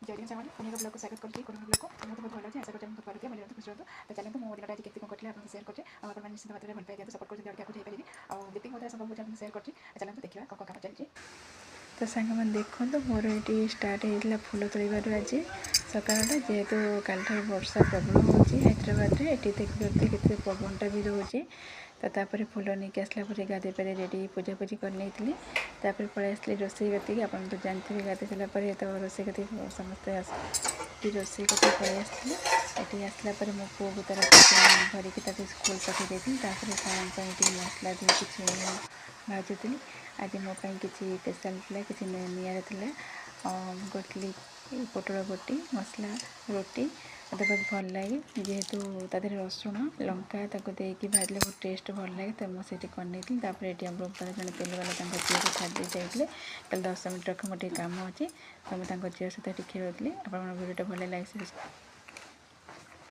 जय सामान पुणी ब्लॉग को स्वागत करती ब्लॉग को बहुत बहुत भल अच्छे आशा करते बहुत भल मिलते खुश रहतु तो चलते मो दिन आज केत कौन करते आपको सेयर करते और आप निश्चित भाव में भल पाई सपोर्ट करते क्या कुछ पारि और दीपिक मत संभव मुझे सेयर करती चलते देखा कौन कम चलती तो सांग मैंने देखो मोर ये स्टार्ट होता फूल तोड़बार आज सकाळटा जेहेतु काल वर्षा प्रबल हो हैदराबाद में ये देखिए केते पवनटा भी रोचे तो तापर फूल नहीं आसला गाधे पारे रेडी पूजा पूजी कर नहीं पलि आसली रोसई कती आप तो जानते गाधे सारापर तो रोसई कती समस्ते रोसई कती पलि आसती आसला मो पुओ को तार भरिकी स्कूल पठे देती मसला दी कि भाजुली आज मोपाई किसी स्पेशल था किसी नियर था गोटली पोटल गोटी मसला रोटी मत बहुत भल लगे जेहेतु तादेह रसुण लंका देकी भाजले बहुत टेस्ट भल लगे तो मुझे करनी ये आम जन तेल वाला झील को छाड़ी जाइए कल 10 मिनट रख मोटे कम अच्छे तो मुझे झील सहित टिके रोली आप भिडियो भल लगे।